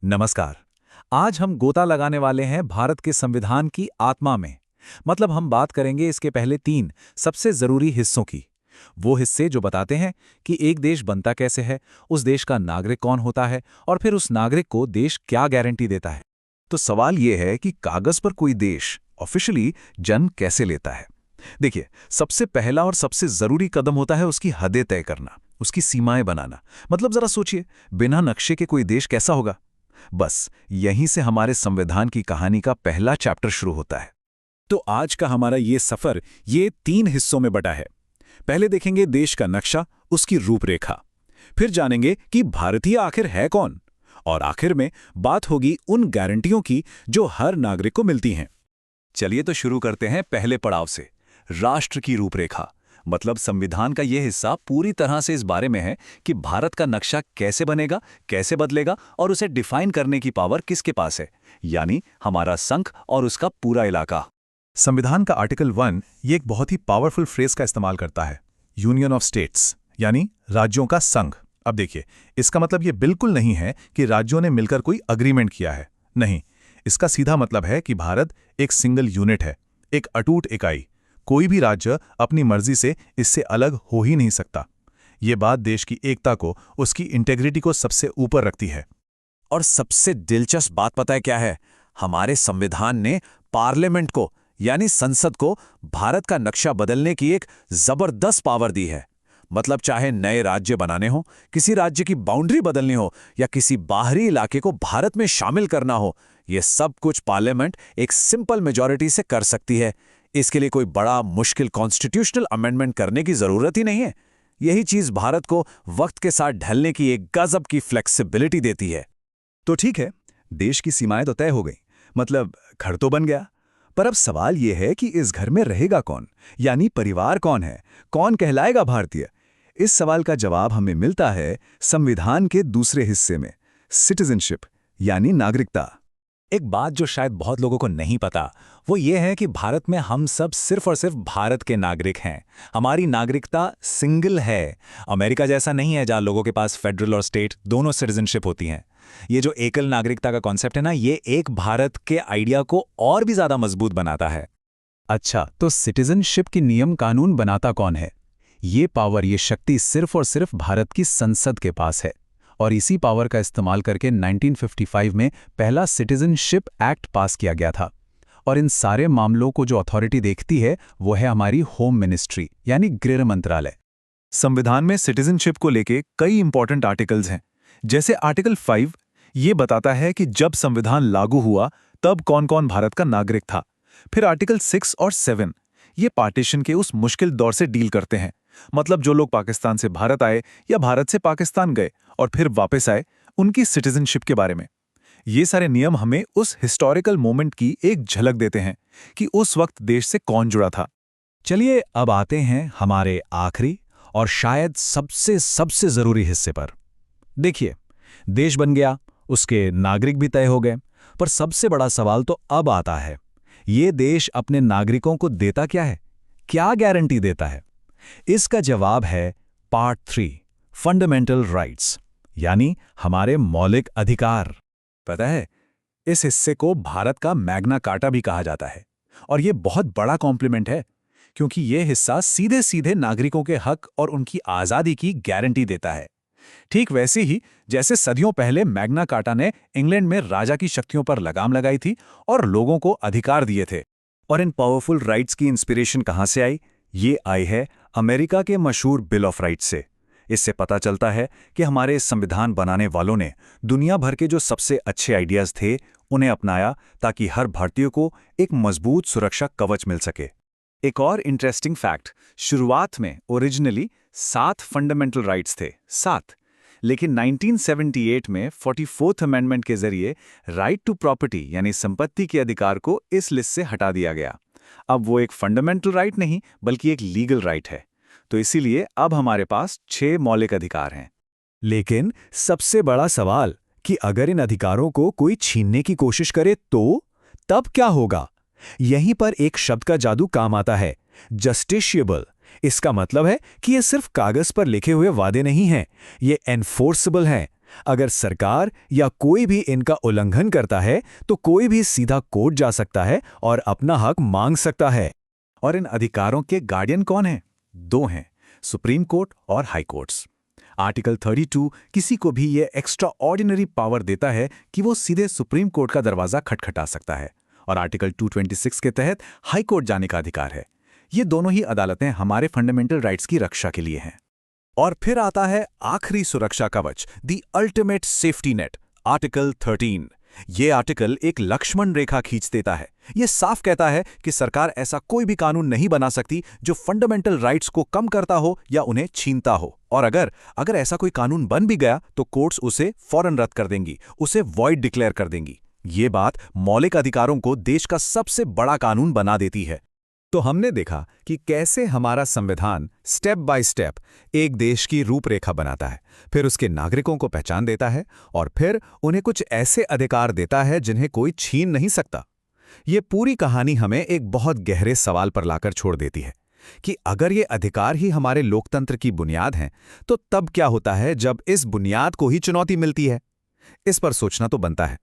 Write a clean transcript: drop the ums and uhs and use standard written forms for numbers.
नमस्कार। आज हम गोता लगाने वाले हैं भारत के संविधान की आत्मा में। मतलब हम बात करेंगे इसके पहले तीन सबसे जरूरी हिस्सों की। वो हिस्से जो बताते हैं कि एक देश बनता कैसे है, उस देश का नागरिक कौन होता है और फिर उस नागरिक को देश क्या गारंटी देता है। तो सवाल यह है कि कागज पर कोई देश ऑफिशियली जन्म कैसे लेता है। देखिए, सबसे पहला और सबसे जरूरी कदम होता है उसकी हदें तय करना, उसकी सीमाएं बनाना। मतलब जरा सोचिए, बिना नक्शे के कोई देश कैसा होगा। बस यहीं से हमारे संविधान की कहानी का पहला चैप्टर शुरू होता है। तो आज का हमारा ये सफर ये तीन हिस्सों में बटा है। पहले देखेंगे देश का नक्शा, उसकी रूपरेखा। फिर जानेंगे कि भारतीय आखिर है कौन। और आखिर में बात होगी उन गारंटियों की जो हर नागरिक को मिलती हैं। चलिए तो शुरू करते हैं पहले पड़ाव से, राष्ट्र की रूपरेखा। मतलब संविधान का यह हिस्सा पूरी तरह से इस बारे में है कि भारत का नक्शा कैसे बनेगा, कैसे बदलेगा और उसे डिफाइन करने की पावर किसके पास है, यानी हमारा संघ और उसका पूरा इलाका। संविधान का आर्टिकल 1 ये एक बहुत ही पावरफुल फ्रेज का इस्तेमाल करता है, यूनियन ऑफ स्टेट्स, यानी राज्यों का संघ। अब देखिए, इसका मतलब ये बिल्कुल नहीं है कि राज्यों ने मिलकर कोई अग्रीमेंट किया है। नहीं, इसका सीधा मतलब है कि भारत एक सिंगल यूनिट है, एक अटूट इकाई। कोई भी राज्य अपनी मर्जी से इससे अलग हो ही नहीं सकता। ये बात देश की एकता को, उसकी इंटेग्रिटी को सबसे ऊपर रखती है। और सबसे दिलचस्प बात पता है क्या है? हमारे संविधान ने पार्लियामेंट को, यानी संसद को, भारत का नक्शा बदलने की एक जबरदस्त पावर दी है। मतलब चाहे नए राज्य बनाने हो, किसी राज्य की बाउंड्री बदलनी हो या किसी बाहरी इलाके को भारत में शामिल करना हो, यह सब कुछ पार्लियामेंट एक सिंपल मेजॉरिटी से कर सकती है। इसके लिए कोई बड़ा मुश्किल कॉन्स्टिट्यूशनल अमेंडमेंट करने की जरूरत ही नहीं है। यही चीज भारत को वक्त के साथ ढलने की एक गजब की फ्लेक्सिबिलिटी देती है। तो ठीक है, देश की सीमाएं तो तय हो गई, मतलब घर तो बन गया। पर अब सवाल यह है कि इस घर में रहेगा कौन, यानी परिवार कौन है, कौन कहलाएगा भारतीय। इस सवाल का जवाब हमें मिलता है संविधान के दूसरे हिस्से में, सिटीजनशिप, यानी नागरिकता। एक बात जो शायद बहुत लोगों को नहीं पता, वो ये है कि भारत में हम सब सिर्फ और सिर्फ भारत के नागरिक हैं। हमारी नागरिकता सिंगल है। अमेरिका जैसा नहीं है जहां लोगों के पास फेडरल और स्टेट दोनों सिटीजनशिप होती हैं। ये जो एकल नागरिकता का कॉन्सेप्ट है ना, ये एक भारत के आइडिया को और भी ज्यादा मजबूत बनाता है। अच्छा, तो सिटीजनशिप की नियम कानून बनाता कौन है? ये पावर, ये शक्ति सिर्फ और सिर्फ भारत की संसद के पास है। और इसी पावर का इस्तेमाल करके 1955 में पहला सिटीजनशिप एक्ट पास किया गया था। और इन सारे मामलों को जो अथॉरिटी देखती है वो है हमारी होम मिनिस्ट्री, यानी गृह मंत्रालय। संविधान में सिटीजनशिप को लेके कई इंपॉर्टेंट आर्टिकल्स हैं। जैसे आर्टिकल 5, ये बताता है कि जब संविधान लागू हुआ तब कौन कौन भारत का नागरिक था। फिर आर्टिकल 6 और 7 ये पार्टीशन के उस मुश्किल दौर से डील करते हैं। मतलब जो लोग पाकिस्तान से भारत आए या भारत से पाकिस्तान गए और फिर वापस आए, उनकी सिटीजनशिप के बारे में। ये सारे नियम हमें उस हिस्टोरिकल मोमेंट की एक झलक देते हैं कि उस वक्त देश से कौन जुड़ा था। चलिए अब आते हैं हमारे आखिरी और शायद सबसे सबसे जरूरी हिस्से पर। देखिए, देश बन गया, उसके नागरिक भी तय हो गए, पर सबसे बड़ा सवाल तो अब आता है, ये देश अपने नागरिकों को देता क्या है, क्या गारंटी देता है? इसका जवाब है पार्ट 3, फंडामेंटल राइट्स, यानी हमारे मौलिक अधिकार। पता है, इस हिस्से को भारत का मैग्ना कार्टा भी कहा जाता है। और ये बहुत बड़ा कॉम्प्लीमेंट है, क्योंकि ये हिस्सा सीधे सीधे नागरिकों के हक और उनकी आज़ादी की गारंटी देता है। ठीक वैसे ही जैसे सदियों पहले मैग्ना कार्टा ने इंग्लैंड में राजा की शक्तियों पर लगाम लगाई थी और लोगों को अधिकार दिए थे। और इन पावरफुल राइट्स की इंस्पिरेशन कहाँ से आई? ये आई है अमेरिका के मशहूर बिल ऑफ राइट्स से। इससे पता चलता है कि हमारे इस संविधान बनाने वालों ने दुनिया भर के जो सबसे अच्छे आइडियाज थे उन्हें अपनाया, ताकि हर भारतीय को एक मजबूत सुरक्षा कवच मिल सके। एक और इंटरेस्टिंग फैक्ट, शुरुआत में ओरिजिनली 7 फंडामेंटल राइट्स थे, 7। लेकिन 1978 में 44th अमेंडमेंट के जरिए राइट टू प्रॉपर्टी यानी संपत्ति के अधिकार को इस लिस्ट से हटा दिया गया। अब वो एक फंडामेंटल राइट नहीं बल्कि एक लीगल राइट है। तो इसीलिए अब हमारे पास 6 मौलिक अधिकार हैं। लेकिन सबसे बड़ा सवाल कि अगर इन अधिकारों को कोई छीनने की कोशिश करे तो तब क्या होगा? यहीं पर एक शब्द का जादू काम आता है, जस्टिशिएबल। इसका मतलब है कि ये सिर्फ कागज पर लिखे हुए वादे नहीं हैं, ये एनफोर्सेबल हैं। अगर सरकार या कोई भी इनका उल्लंघन करता है तो कोई भी सीधा कोर्ट जा सकता है और अपना हक मांग सकता है। और इन अधिकारों के गार्डियन कौन हैं? दो हैं, सुप्रीम कोर्ट और हाई कोर्ट्स। आर्टिकल 32 किसी को भी ये एक्स्ट्रा ऑर्डिनरी पावर देता है कि वो सीधे सुप्रीम कोर्ट का दरवाजा खटखटा सकता है, और आर्टिकल 226 के तहत हाई कोर्ट जाने का अधिकार है। ये दोनों ही अदालतें हमारे फंडामेंटल राइट्स की रक्षा के लिए हैं। और फिर आता है आखिरी सुरक्षा कवच, the ultimate safety net, article 13। ये आर्टिकल एक लक्ष्मण रेखा खींच देता है। ये साफ कहता है कि सरकार ऐसा कोई भी कानून नहीं बना सकती जो फंडामेंटल राइट्स को कम करता हो या उन्हें छीनता हो। और अगर ऐसा कोई कानून बन भी गया तो कोर्ट्स उसे फौरन रद्द कर देंगी, उसे वॉइड डिक्लेयर कर देंगी। ये बात मौलिक अधिकारों को देश का सबसे बड़ा कानून बना देती है। तो हमने देखा कि कैसे हमारा संविधान स्टेप बाय स्टेप एक देश की रूपरेखा बनाता है, फिर उसके नागरिकों को पहचान देता है और फिर उन्हें कुछ ऐसे अधिकार देता है जिन्हें कोई छीन नहीं सकता। ये पूरी कहानी हमें एक बहुत गहरे सवाल पर लाकर छोड़ देती है कि अगर ये अधिकार ही हमारे लोकतंत्र की बुनियाद हैं, तो तब क्या होता है जब इस बुनियाद को ही चुनौती मिलती है? इस पर सोचना तो बनता है।